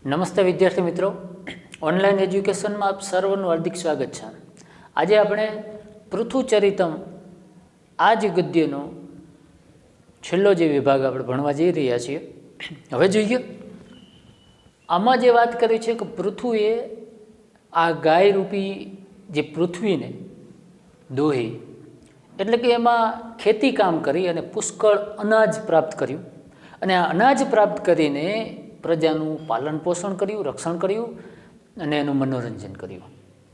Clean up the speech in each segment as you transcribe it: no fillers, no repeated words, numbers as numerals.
નમસ્તે વિદ્યાર્થી મિત્રો, ઓનલાઈન એજ્યુકેશનમાં આપ સર્વનું હાર્દિક સ્વાગત છે. આજે આપણે પૃથુચરિતમ આ જ ગદ્યનો છેલ્લો જે વિભાગ આપણે ભણવા જઈ રહ્યા છીએ. હવે જોઈએ, આમાં જે વાત કરી છે કે પૃથુએ આ ગાયરૂપી જે પૃથ્વીને દોહી, એટલે કે એમાં ખેતી કામ કરી અને પુષ્કળ અનાજ પ્રાપ્ત કર્યું, અને આ અનાજ પ્રાપ્ત કરીને પ્રજાનું પાલન પોષણ કર્યું, રક્ષણ કર્યું અને એનું મનોરંજન કર્યું.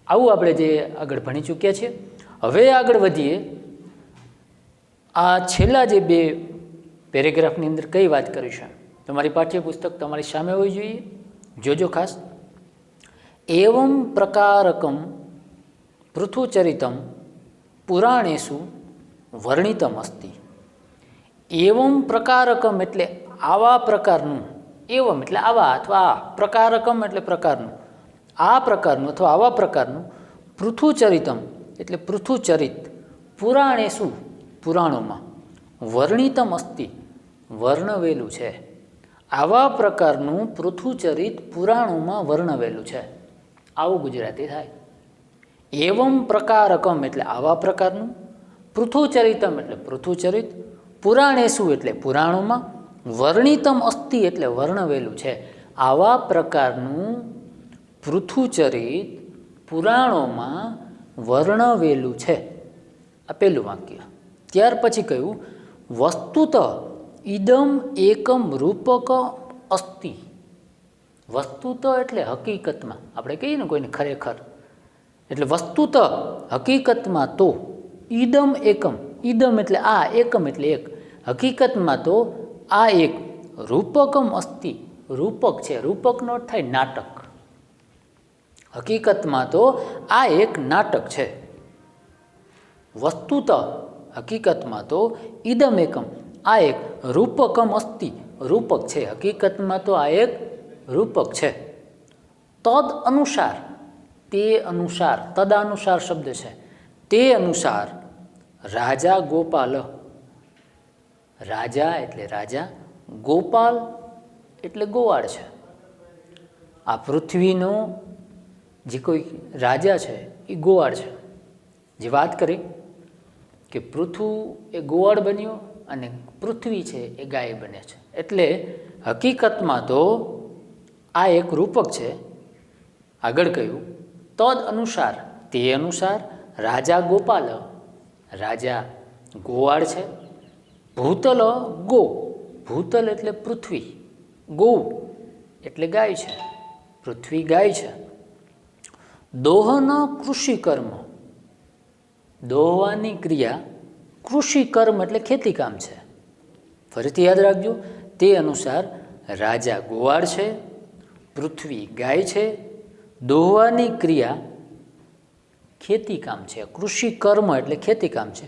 આવું આપણે જે આગળ ભણી ચૂક્યા છીએ. હવે આગળ વધીએ. આ છેલ્લા જે બે પેરેગ્રાફની અંદર કઈ વાત કરી છે, તમારી પાઠ્યપુસ્તક તમારી સામે હોવી જોઈએ, જોજો ખાસ. એવમ પ્રકારકમ પૃથુચરિતમ પુરાણેષુ વર્ણિતમ અસ્તિ. એવમ પ્રકારકમ એટલે આવા પ્રકારનું, એવમ એટલે આવા અથવા આ, પ્રકારકમ એટલે પ્રકારનું, આ પ્રકારનું અથવા આવા પ્રકારનું, પૃથુચરિતમ એટલે પૃથુચરિત, પુરાણેષુ પુરાણોમાં, વર્ણિતમ અસ્તિ વર્ણવેલું છે. આવા પ્રકારનું પૃથુચરિત પુરાણોમાં વર્ણવેલું છે. આવું ગુજરાતી થાય. એવમ પ્રકારકમ એટલે આવા પ્રકારનું, પૃથુચરિતમ એટલે પૃથુચરિત, પુરાણેષુ એટલે પુરાણોમાં, વર્ણિતમ અસ્તિ એટલે વર્ણવેલું છે. આવા પ્રકારનું પૃથુચરિત પુરાણોમાં વર્ણવેલું છે. આ પહેલું વાક્ય. ત્યાર પછી કહ્યું, વસ્તુત ઇદમ એકમ રૂપક અસ્તિ. વસ્તુત એટલે હકીકતમાં, આપણે કહીએ ને કોઈને ખરેખર, એટલે વસ્તુત હકીકતમાં તો, ઇદમ એકમ, ઇદમ એટલે આ, એકમ એટલે એક, હકીકતમાં તો આ એક રૂપકમ અસ્તિ, રૂપક છે. રૂપકનો અર્થ થાય નાટક. હકીકતમાં તો આ એક નાટક છે. વસ્તુત હકીકતમાં તો ઇદમ એકમ, આ એક રૂપકમ અસ્તિ, રૂપક છે. હકીકતમાં તો આ એક રૂપક છે. તદ અનુસાર, તે અનુસાર, તદાનુસાર શબ્દ છે. તે અનુસાર રાજા ગોપાલ, રાજા એટલે રાજા, ગોપાલ એટલે ગોવાળ છે. આ પૃથ્વીનો જે કોઈ રાજા છે એ ગોવાળ છે. જે વાત કરી કે પૃથુ એ ગોવાળ બન્યો અને પૃથ્વી છે એ ગાય બને છે. એટલે હકીકતમાં તો આ એક રૂપક છે. આગળ કહ્યું, તદ અનુસાર, તે અનુસાર રાજા ગોપાલ, રાજા ગોવાળ છે. ભૂતલ ગો, ભૂતલ એટલે પૃથ્વી, ગો એટલે ગાય છે, પૃથ્વી ગાય છે. દોહન કૃષિ કર્મ, દોહવાની ક્રિયા, કૃષિ કર્મ એટલે ખેતી કામ છે. ફરીથી યાદ રાખજો, તે અનુસાર રાજા ગોવાળ છે, પૃથ્વી ગાય છે, દોહવાની ક્રિયા ખેતી કામ છે, કૃષિ કર્મ એટલે ખેતી કામ છે.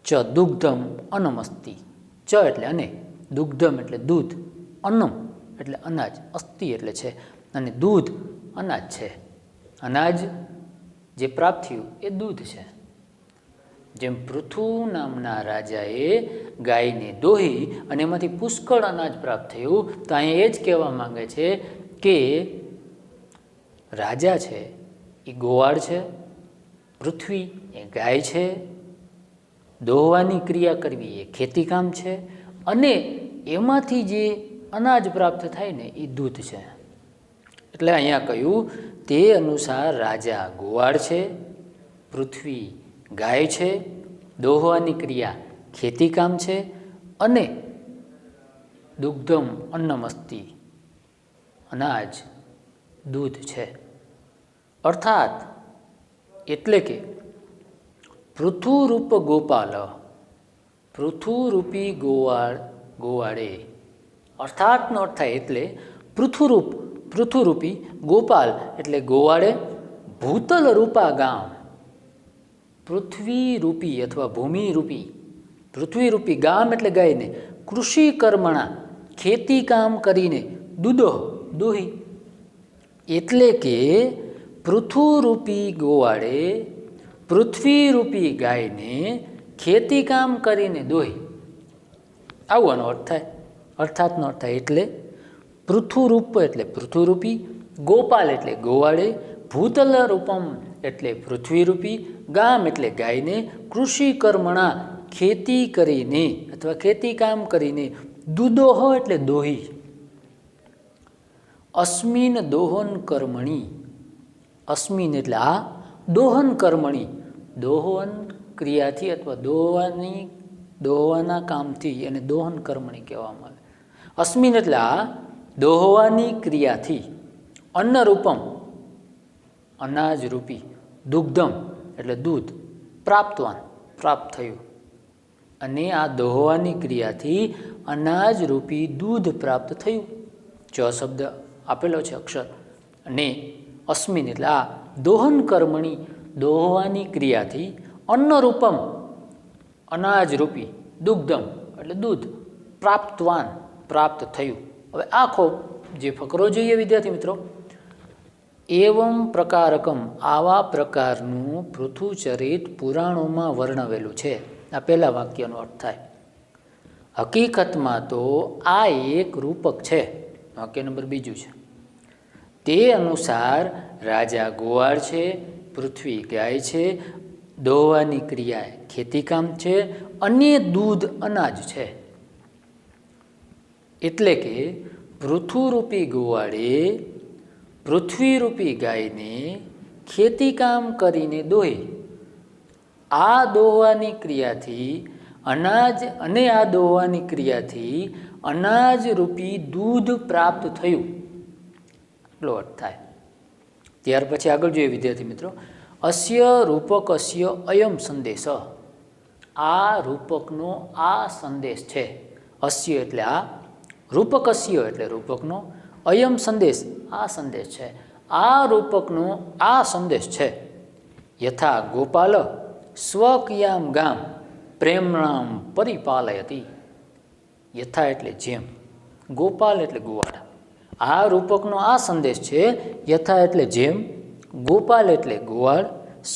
ચ દુગ્ધમ અન્નમસ્તિ, ચ એટલે અને, દુગ્ધમ એટલે દૂધ, અન્નમ એટલે અનાજ, અસ્તિ એટલે છે, અને દૂધ અનાજ છે. અનાજ જે પ્રાપ્ત થયું એ દૂધ છે. જેમ પૃથુ નામના રાજાએ ગાયને દોહી અને એમાંથી પુષ્કળ અનાજ પ્રાપ્ત થયું, તો અહીંયા એ જ કહેવા માંગે છે કે રાજા છે એ ગોવાળ છે, પૃથ્વી એ ગાય છે, દોહવાની ક્રિયા કરવી એ ખેતીકામ છે, અને એમાંથી જે અનાજ પ્રાપ્ત થાય ને એ દૂધ છે. એટલે અહીંયા કહ્યું, તે અનુસાર રાજા ગોવાળ છે, પૃથ્વી ગાય છે, દોહવાની ક્રિયા ખેતીકામ છે, અને દુગ્ધમ અન્નમસ્તિ અનાજ દૂધ છે. અર્થાત એટલે કે પૃથુરૂપ ગોપાલ, પૃથુરૂપી ગોવાળે, અર્થાતનો અર્થ થાય એટલે પૃથુરૂપી ગોપાલ એટલે ગોવાળે, ભૂતલ રૂપા ગામ, પૃથ્વીરૂપી અથવા ભૂમિરૂપી, પૃથ્વીરૂપી ગામ એટલે ગાયને, કૃષિ કર્મણા ખેતી કામ કરીને, દોહી, એટલે કે પૃથુરૂપી ગોવાળે પૃથ્વીરૂપી ગાયને ખેતી કામ કરીને દોહી. આવો આનો અર્થ થાય. અર્થાતનો અર્થ થાય એટલે પૃથુરૂપ એટલે પૃથુરૂપી, ગોપાલ એટલે ગોવાળે, ભૂતલ રૂપમ એટલે પૃથ્વીરૂપી, ગામ એટલે ગાયને, કૃષિ કર્મણા ખેતી કરીને અથવા ખેતી કામ કરીને, દુદોહ એટલે દોહી, અસ્મિન દોહન કર્મણી, અસ્મિન એટલે આ, દોહન કર્મણી દોહન ક્રિયાથી અથવા દોહવાના કામથી એને દોહન કર્મણી કહેવામાં આવે. અસ્મિન એટલે આ, દોહવાની ક્રિયાથી, અન્નરૂપમ અનાજ રૂપી, દુગ્ધમ એટલે દૂધ, પ્રાપ્તવાન પ્રાપ્ત થયું, અને આ દોહવાની ક્રિયાથી અનાજ રૂપી દૂધ પ્રાપ્ત થયું. ચ શબ્દ આપેલો છે અક્ષર. અને અસ્મિન એટલે આ, દોહન કર્મણી દોહવાની ક્રિયાથી, અન્નરૂપમ અનાજ રૂપી, દુગ્ધમ એટલે દૂધ, પ્રાપ્તવાન પ્રાપ્ત થયું. હવે આખો જે ફકરો જોઈએ વિદ્યાર્થી મિત્રો, એવમ પ્રકારકમ આવા પ્રકારનું પૃથુચરિત પુરાણોમાં વર્ણવેલું છે. આ પહેલા વાક્યનો અર્થ થાય. હકીકતમાં તો આ એક રૂપક છે. વાક્ય નંબર બીજું છે. તે અનુસાર રાજા ગોવાળ છે, પૃથ્વી ગાય છે, દોહવાની ક્રિયા ખેતીકામ છે, અને દૂધ અનાજ છે. એટલે કે પૃથુરૂપી ગોવાળે પૃથ્વીરૂપી ગાયને ખેતીકામ કરીને દોહી, આ દોહવાની ક્રિયાથી અનાજ, અને આ દોહવાની ક્રિયાથી અનાજ રૂપી દૂધ પ્રાપ્ત થયું. એટલો અર્થ થાય. ત્યાર પછી આગળ જોઈએ વિદ્યાર્થી મિત્રો, અસ્ય રૂપકસ્ય અયમ સંદેશ, આ રૂપકનો આ સંદેશ છે. અસ્ય એટલે આ, રૂપકસ્ય એટલે રૂપકનો, અયમ સંદેશ આ સંદેશ છે. આ રૂપકનો આ સંદેશ છે. યથા ગોપાલ સ્વકિયામ ગામ પ્રેમણામ પરિપાલયતી. યથા એટલે જેમ, ગોપાલ એટલે ગોવાળ. આ રૂપકનો આ સંદેશ છે. યથા એટલે જેમ, ગોપાલ એટલે ગોવાળ,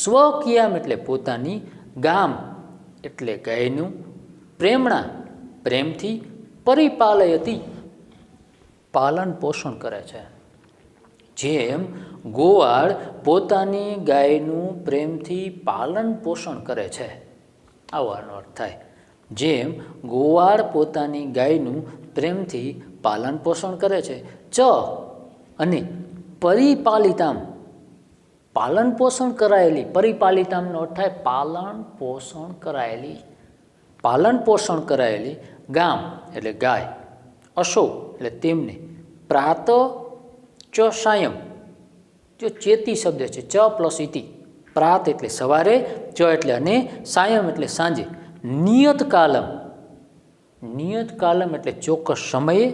સ્વકિયામ એટલે પોતાની, ગામ એટલે ગાયનું, પ્રેમણા પ્રેમથી, પરિપાલયતી પાલન પોષણ કરે છે. જેમ ગોવાળ પોતાની ગાયનું પ્રેમથી પાલન પોષણ કરે છે, આવો આનો અર્થ થાય. જેમ ગોવાળ પોતાની ગાયનું પ્રેમથી પાલન પોષણ કરે છે. ચ અને પરિપાલિતામ પાલન પોષણ કરાયેલી, પરિપાલિતામનો અર્થ થાય પાલન પોષણ કરાયેલી, પાલન પોષણ કરાયેલી, ગામ એટલે ગાય, અશો એટલે તેમને, પ્રાત ચ સાયમ, જો ચેતી શબ્દ છે, ચ પ્લસ ઇતિ, પ્રાત એટલે સવારે, ચ એટલે અને, સાયમ એટલે સાંજે, નિયત કાલમ, નિયત કાલમ એટલે ચોક્કસ સમયે,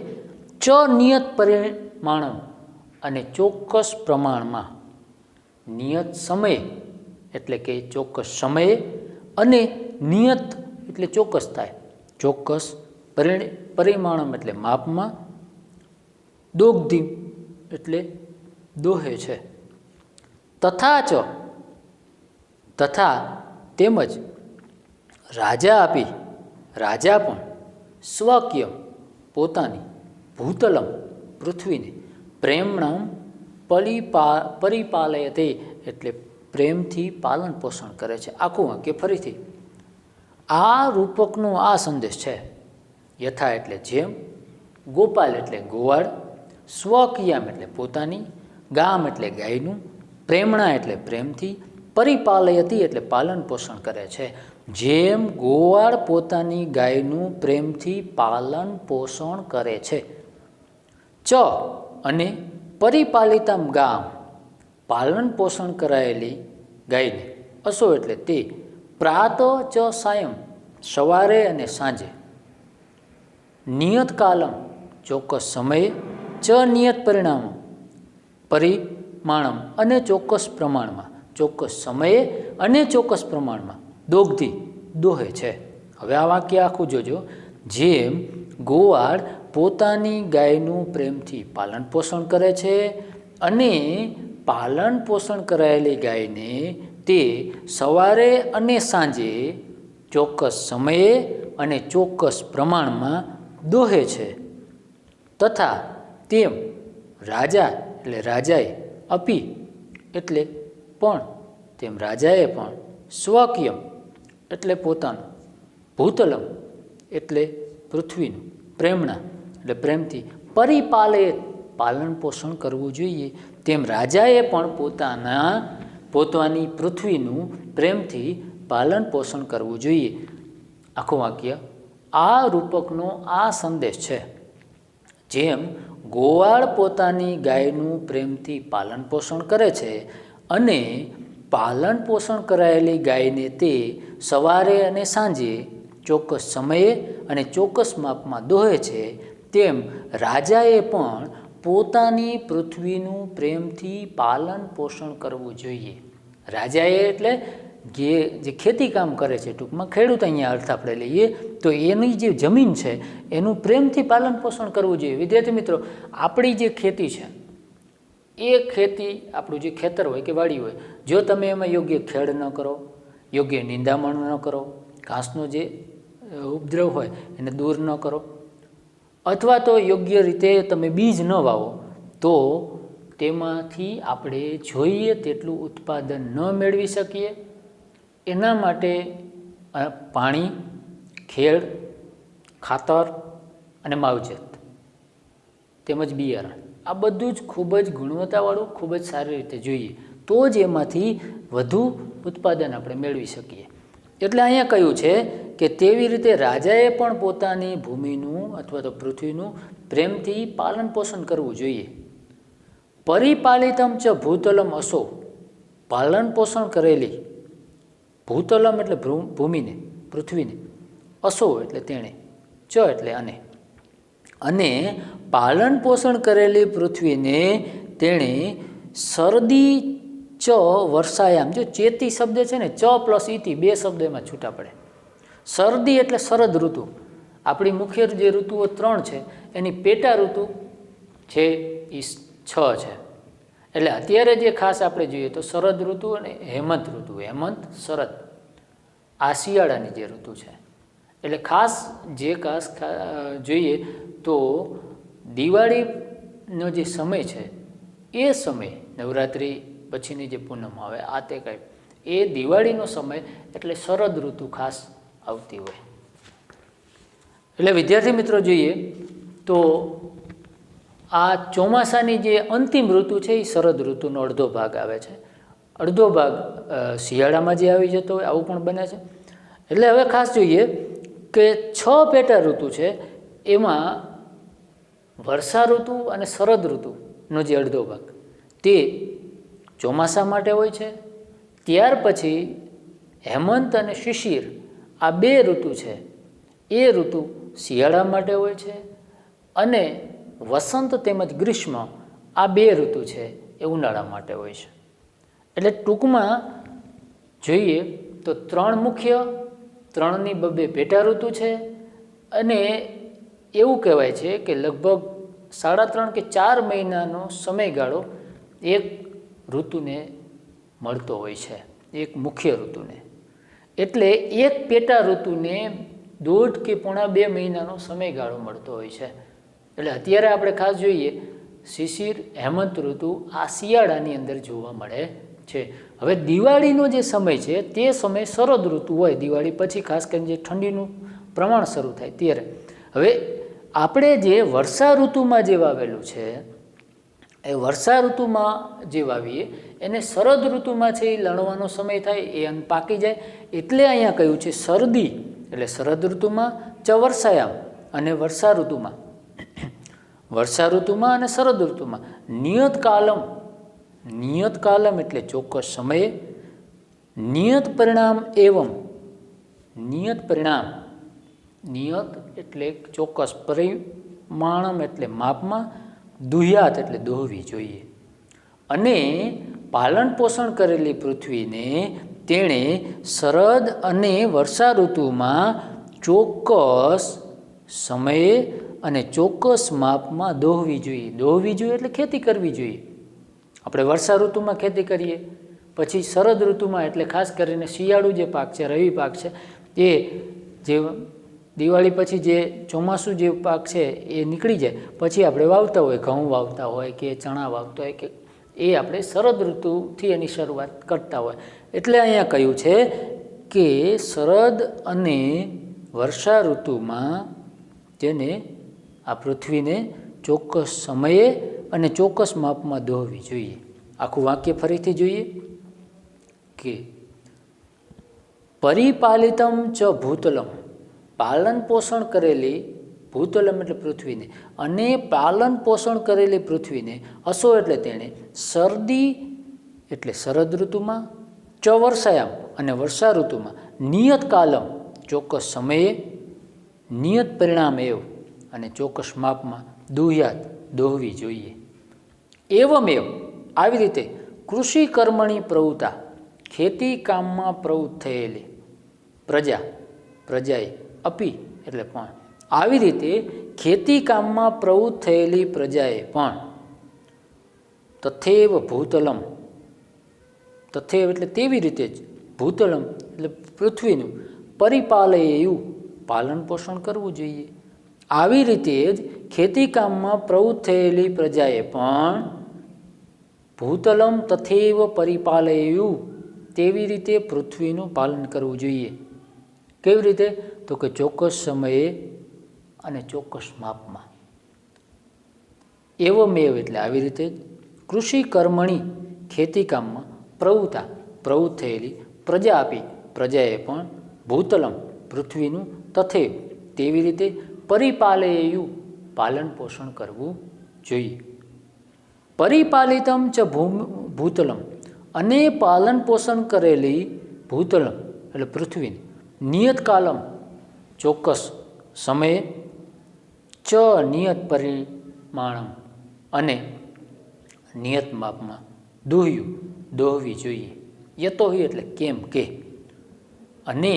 ચ નિયત પરિમાણમ અને ચોક્કસ પ્રમાણમાં, નિયત સમયે એટલે કે ચોક્કસ સમયે, અને નિયત એટલે ચોક્કસ થાય, ચોક્કસ પરિમાણમ એટલે માપમાં, દોગ્ધિ એટલે દોહે છે. તથા ચ તથા તેમજ રાજા આપી, રાજા પણ, સ્વકીય પોતાની, ભૂતલમ પૃથ્વીને, પ્રેમણમ પરિપાલયતે એટલે પ્રેમથી પાલન પોષણ કરે છે. આખું વાક્ય ફરીથી. આ રૂપકનો આ સંદેશ છે. યથા એટલે જેમ, ગોપાલ એટલે ગોવાળ, સ્વકિયામ એટલે પોતાની, ગામ એટલે ગાયનું, પ્રેમણા એટલે પ્રેમથી, પરિપાલયતી એટલે પાલન પોષણ કરે છે. જેમ ગોવાળ પોતાની ગાયનું પ્રેમથી પાલન પોષણ કરે છે. ચ અને પરિપાલિતામ ગામ પાલન પોષણ કરાયેલી ગાયને, અસો એટલે તે, પ્રાત ચ સાયમ સવારે અને સાંજે, નિયત કાલમ ચોક્કસ સમયે, ચ નિયત પરિમાણમ અને ચોક્કસ પ્રમાણમાં, ચોક્કસ સમયે અને ચોક્કસ પ્રમાણમાં, દોગ્ધિ દોહે છે. હવે આ વાક્ય આખું જોજો. જેમ ગોવાળ પોતાની ગાયનું પ્રેમથી પાલન પોષણ કરે છે, અને પાલન પોષણ કરાયેલી ગાયને તે સવારે અને સાંજે ચોક્કસ સમયે અને ચોક્કસ પ્રમાણમાં દોહે છે. તથા તેમ રાજા એટલે રાજાએ, અપી એટલે પણ, તેમ રાજાએ પણ, સ્વકીયમ એટલે પોતાનું, ભૂતલમ એટલે પૃથ્વીનું, પ્રેમણા એટલે પ્રેમથી, પરિપાલયત પાલન પોષણ કરવું જોઈએ, તેમ રાજાએ પણ પોતાની પૃથ્વીનું પ્રેમથી પાલન પોષણ કરવું જોઈએ. આખું વાક્ય. આ રૂપકનો આ સંદેશ છે. જેમ ગોવાળ પોતાની ગાયનું પ્રેમથી પાલન પોષણ કરે છે અને પાલન પોષણ કરાયેલી ગાયને તે સવારે અને સાંજે ચોક્કસ સમયે અને ચોક્કસ માપમાં દોહે છે, તેમ રાજાએ પણ પોતાની પૃથ્વીનું પ્રેમથી પાલન પોષણ કરવું જોઈએ. રાજાએ એટલે જે ખેતી કામ કરે છે, ટૂંકમાં ખેડૂત અહીંયા અર્થ આપણે લઈએ તો એની જે જમીન છે એનું પ્રેમથી પાલન પોષણ કરવું જોઈએ. વિદ્યાર્થી મિત્રો, આપણી જે ખેતી છે એ ખેતી, આપણું જે ખેતર હોય કે વાડી હોય, જો તમે એમાં યોગ્ય ખેડ ન કરો, યોગ્ય નિંદામણ ન કરો, ઘાસનો જે ઉપદ્રવ હોય એને દૂર ન કરો, અથવા તો યોગ્ય રીતે તમે બીજ ન વાવો, તો તેમાંથી આપણે જોઈએ તેટલું ઉત્પાદન ન મેળવી શકીએ. એના માટે પાણી, ખેડ, ખાતર અને માવજત તેમજ બિયારણ, આ બધું જ ખૂબ જ ગુણવત્તાવાળું, ખૂબ જ સારી રીતે જોઈએ, તો જ એમાંથી વધુ ઉત્પાદન આપણે મેળવી શકીએ. એટલે અહીંયા કહ્યું છે કે તેવી રીતે રાજાએ પણ પોતાની ભૂમિનું અથવા તો પૃથ્વીનું પ્રેમથી પાલન પોષણ કરવું જોઈએ. પરિપાલિતમ ચ ભૂતલમ અસો, પાલન પોષણ કરેલી, ભૂતલમ એટલે ભૂમિને, પૃથ્વીને, અસો એટલે તેણે, ચ એટલે અને પાલન પોષણ કરેલી પૃથ્વીને તેણે શરદી ચ વર્ષાયામ, જો ચેતી શબ્દ છે ને, ચ પ્લસ ઈથી બે શબ્દ એમાં છૂટા પડે. શરદી એટલે શરદ ઋતુ, આપણી મુખ્ય જે ઋતુઓ 3 છે એની પેટા ઋતુ છે એ 6 છે. એટલે અત્યારે જે ખાસ આપણે જોઈએ તો શરદ ઋતુ અને હેમંત ઋતુ, હેમંત શરદ આ શિયાળાની જે ઋતુ છે. એટલે ખાસ જોઈએ તો દિવાળીનો જે સમય છે એ સમય, નવરાત્રિ પછીની જે પૂનમ આવે આ તે કંઈ, એ દિવાળીનો સમય એટલે શરદ ઋતુ ખાસ આવતી હોય. એટલે વિદ્યાર્થી મિત્રો જોઈએ તો આ ચોમાસાની જે અંતિમ ઋતુ છે એ શરદ ઋતુનો અડધો ભાગ આવે છે, અડધો ભાગ શિયાળામાં જે આવી જતો હોય આવું પણ બને છે. એટલે હવે ખાસ જોઈએ કે 6 પેટા ઋતુ છે, એમાં વર્ષા ઋતુ અને શરદ ઋતુનો જે અડધો ભાગ તે ચોમાસા માટે હોય છે. ત્યાર પછી હેમંત અને શિશિર આ 2 ઋતુ છે એ ઋતુ શિયાળા માટે હોય છે, અને વસંત તેમજ ગ્રીષ્મ આ 2 ઋતુ છે એ ઉનાળા માટે હોય છે. એટલે ટૂંકમાં જોઈએ તો 3 મુખ્ય, 3ની 2 પેટા ઋતુ છે, અને એવું કહેવાય છે કે લગભગ 3.5 કે 4 મહિનાનો સમયગાળો એક ઋતુને મળતો હોય છે, એક મુખ્ય ઋતુને. એટલે એક પેટા ઋતુને 1.5 કે 1.5-2 મહિનાનો સમયગાળો મળતો હોય છે. એટલે અત્યારે આપણે ખાસ જોઈએ શિશિર, હેમંત ઋતુ આ શિયાળાની અંદર જોવા મળે છે. હવે દિવાળીનો જે સમય છે તે સમય શરદ ઋતુ હોય, દિવાળી પછી ખાસ કરીને જે ઠંડીનું પ્રમાણ શરૂ થાય ત્યારે. હવે આપણે જે વર્ષા ઋતુમાં જે વાવેલું છે એ વર્ષા ઋતુમાં જે વાવીએ એને શરદ ઋતુમાં છે એ લણવાનો સમય થાય, એ અન્ન પાકી જાય. એટલે અહીંયા કહ્યું છે શરદી એટલે શરદ ઋતુમાં, ચ વર્ષાયામ અને વર્ષા ઋતુમાં અને શરદ ઋતુમાં, નિયત કાલમ એટલે ચોક્કસ સમયે, નિયત પરિણામ એવમ, નિયત એટલે ચોક્કસ પરિમાણમ એટલે માપમાં, દુહ્યાત એટલે દોહવી જોઈએ. અને પાલન પોષણ કરેલી પૃથ્વીને તેણે શરદ અને વર્ષા ઋતુમાં ચોક્કસ સમયે અને ચોક્કસ માપમાં દોહવી જોઈએ. દોહવી જોઈએ એટલે ખેતી કરવી જોઈએ. આપણે વર્ષા ઋતુમાં ખેતી કરીએ, પછી શરદ ઋતુમાં એટલે ખાસ કરીને શિયાળુ જે પાક છે, રવિ પાક છે, એ જે દિવાળી પછી જે ચોમાસું જે પાક છે એ નીકળી જાય પછી આપણે વાવતા હોય, ઘઉં વાવતા હોય કે ચણા વાવતા હોય કે એ આપણે શરદ ઋતુથી એની શરૂઆત કરતા હોય. એટલે અહીંયા કહ્યું છે કે શરદ અને વર્ષા ઋતુમાં જેને આ પૃથ્વીને ચોક્કસ સમયે અને ચોક્કસ માપમાં દોહવી જોઈએ. આખું વાક્ય ફરીથી જોઈએ કે પરિપાલિતમ ચ ભૂતલમ, પાલન પોષણ કરેલી, ભૂતલમ એટલે પૃથ્વીને, અને પાલન પોષણ કરેલી પૃથ્વીને, અસો એટલે તેણે, શરદી એટલે શરદ ઋતુમાં, ચ વર્ષાયામ અને વર્ષા ઋતુમાં, નિયત કાલમ ચોક્કસ સમયે, નિયત પરિણામ એવ અને ચોક્કસ માપમાં દુહ્યાત દોહવી જોઈએ. એવમેવ આવી રીતે કૃષિ કર્મણી પ્રવૃત્તા, ખેતી કામમાં પ્રવૃત્ત થયેલી પ્રજાએ અપી એટલે પણ, આવી રીતે ખેતી કામમાં પ્રવૃત્ત થયેલી પ્રજાએ પણ તથેવ ભૂતલમ, તથેવ એટલે તેવી રીતે જ, ભૂતલમ એટલે પૃથ્વીનું, પરિપાલયેયું પાલન પોષણ કરવું જોઈએ. આવી રીતે જ ખેતી કામમાં પ્રવૃત્ત થયેલી પ્રજાએ પણ ભૂતલમ તથેવ પરિપાલયેયું તેવી રીતે પૃથ્વીનું પાલન કરવું જોઈએ. કેવી રીતે? તો કે ચોક્કસ સમયે અને ચોક્કસ માપમાં. એવમેવ એટલે આવી રીતે જ કૃષિ કર્મણી ખેતી કામમાં પ્રવૃત્ત થયેલી પ્રજા આપી પ્રજાએ પણ ભૂતલમ પૃથ્વીનું તથેવ તેવી રીતે પરિપાલયેયું પાલન પોષણ કરવું જોઈએ. પરિપાલિતમ ચ ભૂતલમ અને પાલન પોષણ કરેલી ભૂતલમ એટલે પૃથ્વીને, નિયત કાલમ ચોક્કસ સમયે, ચ નિયત પરિમાણમ અને નિયત માપમાં, દોહવી જોઈએ. યતોહિ એટલે કેમ કે, અને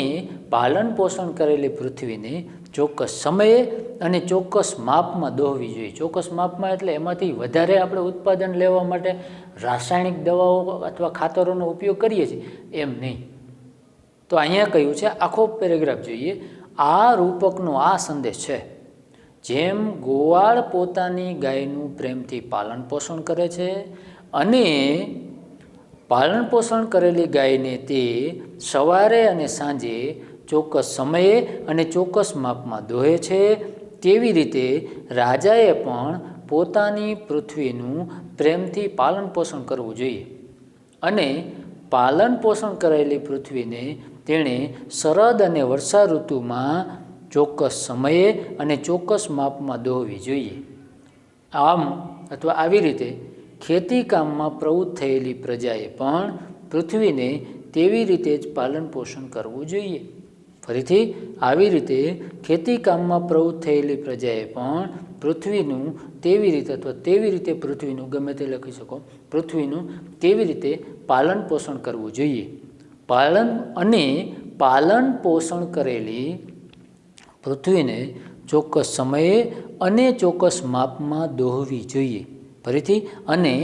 પાલન પોષણ કરેલી પૃથ્વીને ચોક્કસ સમયે અને ચોક્કસ માપમાં દોહવી જોઈએ. ચોક્કસ માપમાં એટલે એમાંથી વધારે આપણે ઉત્પાદન લેવા માટે રાસાયણિક દવાઓ અથવા ખાતરોનો ઉપયોગ કરીએ છીએ એમ નહીં. તો અહીંયા કહ્યું છે, આખો પેરેગ્રાફ જોઈએ. આ રૂપકનો આ સંદેશ છે, જેમ ગોવાળ પોતાની ગાયનું પ્રેમથી પાલન પોષણ કરે છે અને પાલન પોષણ કરેલી ગાયને તે સવારે અને સાંજે ચોક્કસ સમયે અને ચોક્કસ માપમાં દોહે છે, તેવી રીતે રાજાએ પણ પોતાની પૃથ્વીનું પ્રેમથી પાલન પોષણ કરવું જોઈએ અને પાલન પોષણ કરેલી પૃથ્વીને તેણે શરદ અને વર્ષા ઋતુમાં ચોક્કસ સમયે અને ચોક્કસ માપમાં દોહવી જોઈએ. આમ અથવા આવી રીતે ખેતી કામમાં પ્રવૃત્ત થયેલી પ્રજાએ પણ પૃથ્વીને તેવી રીતે જ પાલન પોષણ કરવું જોઈએ. ફરીથી આવી રીતે ખેતી કામમાં પ્રવૃત્ત થયેલી પ્રજાએ પણ પૃથ્વીનું તેવી રીતે અથવા તેવી રીતે પૃથ્વીનું, ગમે તે લખી શકો, પૃથ્વીનું તેવી રીતે પાલન પોષણ કરવું જોઈએ. પાલન પોષણ કરેલી પૃથ્વીને ચોક્કસ સમયે અને ચોક્કસ માપમાં દોહવી જોઈએ. ફરીથી, અને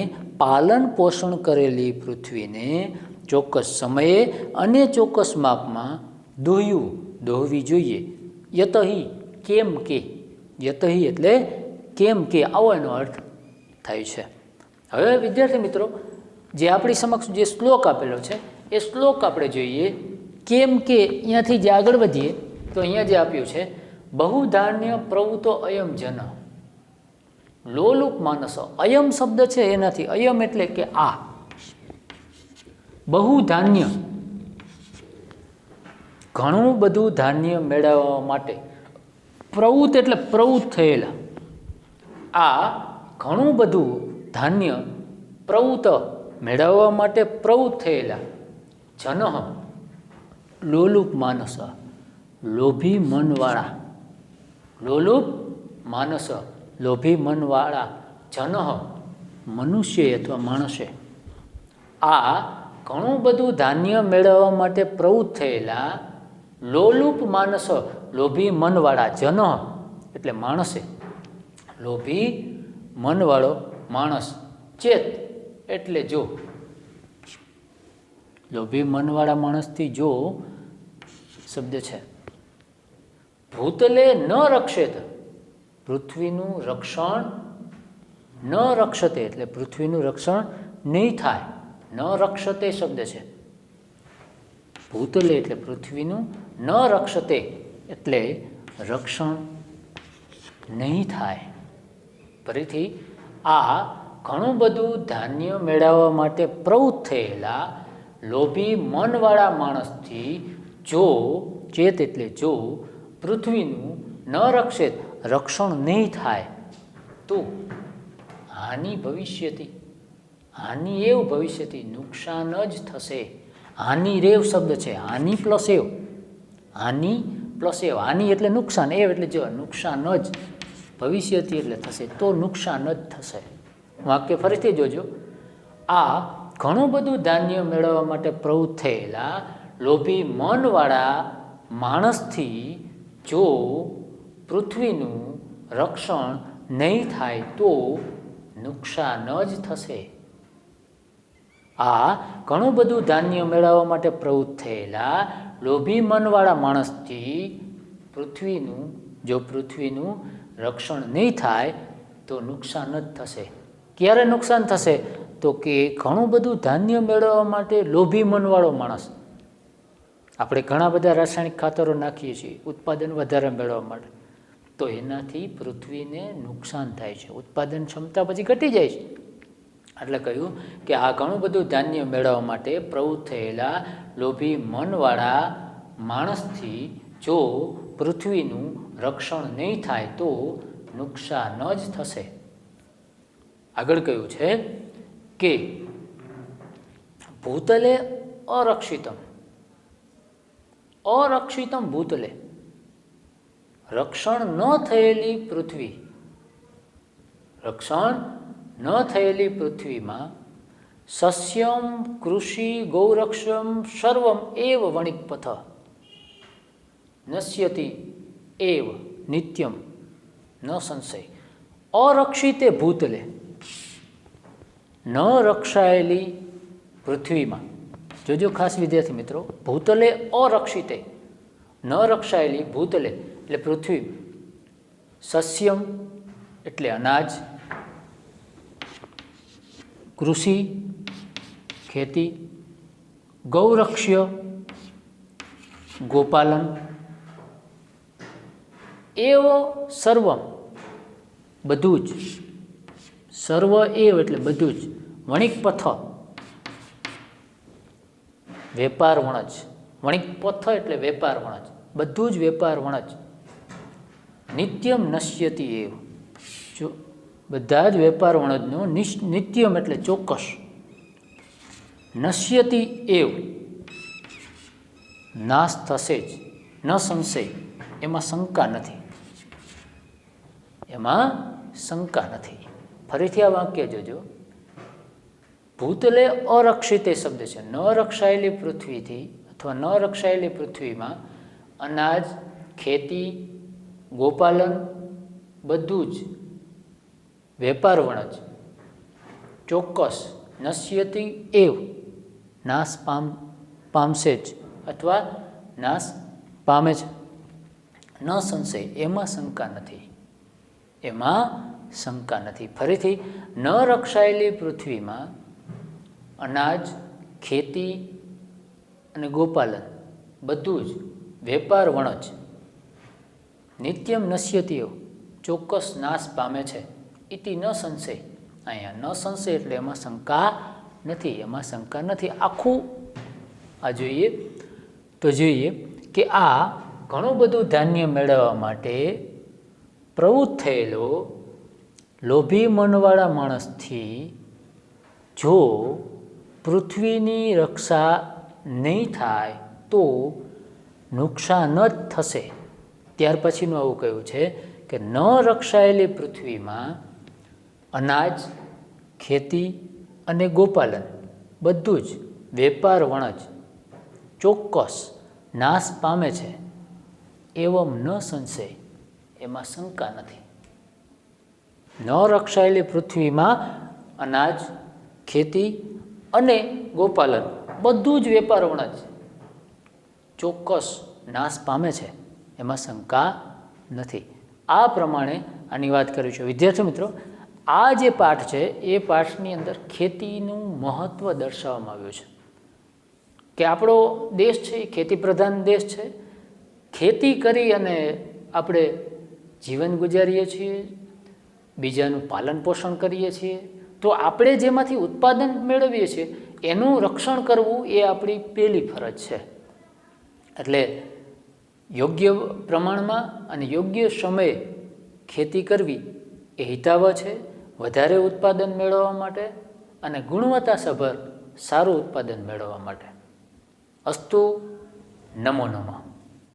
પાલન પોષણ કરેલી પૃથ્વીને ચોક્કસ સમયે અને ચોક્કસ માપમાં દોહવી જોઈએ. યતહિ કેમ કે, યતહિ એટલે કેમ કે, આવો એનો અર્થ થાય છે. હવે વિદ્યાર્થી મિત્રો, જે આપણી સમક્ષ જે શ્લોક આપેલો છે એ શ્લોક આપણે જોઈએ. કેમ કે અહીંયાથી જે આગળ વધીએ તો અહીંયા જે આપ્યું છે, બહુધાન્ય પ્રવૃત્તો અયમ જન લોલુપ માનસ. અયમ શબ્દ છે એનાથી, અયમ એટલે કે આ, બહુધાન્ય ઘણું બધું ધાન્ય મેળવવા માટે, પ્રવૃત્ત એટલે પ્રવૃત્ત થયેલા, આ ઘણું બધું ધાન્ય પ્રવૃત્ત મેળવવા માટે પ્રવૃત્ત થયેલા જન લોલુપ માનસ, લોભી મનવાળા, લોલુપ માનસ લોભી મનવાળા જન મનુષ્ય અથવા માણસે, આ ઘણું બધું ધાન્ય મેળવવા માટે પ્રવૃત્ત થયેલા લોલુપ માનસ લોભી મનવાળા જન એટલે માણસે, લોભી મનવાળો માણસ, ચેત એટલે જો, લોભી મનવાળા માણસથી જો શબ્દ છે. ભૂતલે ન રક્ષેત, પૃથ્વીનું રક્ષણ ન રક્ષતે એટલે પૃથ્વીનું રક્ષણ નહીં થાય. ન રક્ષતે શબ્દ છે. ભૂતલે એટલે પૃથ્વીનું, ન રક્ષતે એટલે રક્ષણ નહીં થાય. ફરીથી, આ ઘણું બધું ધાન્ય મેળવવા માટે પ્રવૃત્ત થયેલા લોભી મનવાળા માણસથી જો, ચેત એટલે જો, પૃથ્વીનું ન રક્ષેત રક્ષણ નહીં થાય તો હાનિ ભવિષ્યતી, હાનિ એવ ભવિષ્યતી, નુકસાન જ થશે. હાનિ રેવ શબ્દ છે, હાનિ પ્લસ એવ, હાનિ પ્લસ એવ, હાનિ એટલે નુકસાન, એવ એટલે જો નુકસાન જ, ભવિષ્યથી એટલે થશે, તો નુકસાન જ થશે. વાક્ય ફરીથી જોજો. આ ઘણું બધું ધાન્ય મેળવવા માટે પ્રવૃત્ત થયેલા લોભી મનવાળા માણસથી જો પૃથ્વીનું રક્ષણ નહીં થાય તો નુકસાન જ થશે. આ ઘણું બધું ધાન્ય મેળવવા માટે પ્રવૃત્ત થયેલા લોભી મનવાળા માણસથી પૃથ્વીનું, જો પૃથ્વીનું રક્ષણ નહીં થાય તો નુકસાન જ થશે. ક્યારે નુકસાન થશે? તો કે ઘણું બધું ધાન્ય મેળવવા માટે લોભી મનવાળો માણસ, આપણે ઘણા બધા રાસાયણિક ખાતરો નાખીએ છીએ ઉત્પાદન વધારે મેળવવા માટે, તો એનાથી પૃથ્વીને નુકસાન થાય છે, ઉત્પાદન ક્ષમતા પછી ઘટી જાય છે. એટલે કહ્યું કે આ ઘણું બધું ધાન્ય મેળવવા માટે પ્રવૃત્ત થયેલા લોભી મનવાળા માણસથી જો પૃથ્વીનું રક્ષણ નહીં થાય તો નુકસાન જ થશે. આગળ કહ્યું છે કે ભૂતલે અરક્ષિતમ, અરક્ષિતમ ભૂતલે, રક્ષણ ન થયેલી પૃથ્વી, રક્ષણ ન થયેલી પૃથ્વીમાં સસ્યમ કૃષિ ગૌરક્ષમ સર્વમ એવ વણિકપથ નશ્યતિ એવ નિત્યમ ન સંશય. અરક્ષિતે ભૂતલે, ન રક્ષાયેલી પૃથ્વીમાં, જોજો ખાસ વિદ્યાર્થી મિત્રો, ભૂતલે અરક્ષિતે, ન રક્ષાયેલી, ભૂતલે એટલે પૃથ્વી, સસ્યમ એટલે અનાજ, કૃષિ ખેતી, ગૌરક્ષ્ય ગોપાલન, એવો સર્વમ બધું જ, સર્વ એવ એટલે બધું જ, વણિકપથ વેપાર વણજ, વણિકપથ એટલે વેપાર વણજ, બધું જ વેપાર વણજ, નિત્યમ નશ્યતિ એવ, જો બધા જ વેપાર વણજનો નિત્યમ એટલે ચોક્કસ, નશ્યતિ એવ નાશ થશે જ, ન સંશય એમાં શંકા નથી, એમાં શંકા નથી. ફરીથી આ વાક્ય જોજો. ભૂતલે અરક્ષિતે શબ્દ છે, ન રક્ષાયેલી પૃથ્વીથી અથવા ન રક્ષાયેલી પૃથ્વીમાં અનાજ, ખેતી, ગોપાલન બધું જ વેપાર વણજ, ચોક્કસ, નશ્યતિ એવ નાશ પામશે જ અથવા નાશ પામે છે, ન સંશય એમાં શંકા નથી, એમાં શંકા નથી. ફરીથી, ન રક્ષાયેલી પૃથ્વીમાં અનાજ, ખેતી અને ગોપાલન બધું જ વેપાર વણજ, નિત્યમ નશ્યતિ એવ ચોક્કસ નાશ પામે છે, ઇતિ ન સંશય, અહીંયા ન સંશય એટલે એમાં શંકા નથી, એમાં શંકા નથી. આખું આ જોઈએ તો જોઈએ કે આ ઘણું બધું ધાન્ય મેળવવા માટે પ્રવૃત્ત થયેલો લોભી મનવાળા માણસથી જો પૃથ્વીની રક્ષા નહીં થાય તો નુકસાન જ થશે. ત્યાર પછીનું આવું કહ્યું છે કે ન રક્ષાયેલી પૃથ્વીમાં અનાજ, ખેતી અને ગોપાલન બધું જ વેપાર વણજ ચોક્કસ નાશ પામે છે, એવમ ન સંશય એમાં શંકા નથી. ન રક્ષાયેલી પૃથ્વીમાં અનાજ, ખેતી અને ગોપાલન બધું જ વેપાર વણજ ચોક્કસ નાશ પામે છે, એમાં શંકા નથી. આ પ્રમાણે આની વાત કરી છે. વિદ્યાર્થી મિત્રો, આ જે પાઠ છે એ પાઠની અંદર ખેતીનું મહત્ત્વ દર્શાવવામાં આવ્યું છે કે આપણો દેશ છે એ ખેતી પ્રધાન દેશ છે. ખેતી કરી અને આપણે જીવન ગુજારીએ છીએ, બીજાનું પાલન પોષણ કરીએ છીએ. તો આપણે જેમાંથી ઉત્પાદન મેળવીએ છીએ એનું રક્ષણ કરવું એ આપણી પહેલી ફરજ છે. એટલે યોગ્ય પ્રમાણમાં અને યોગ્ય સમયે ખેતી કરવી એ હિતાવહ છે વધારે ઉત્પાદન મેળવવા માટે અને ગુણવત્તાસભર સારું ઉત્પાદન મેળવવા માટે. અસ્તુ. નમો નમઃ.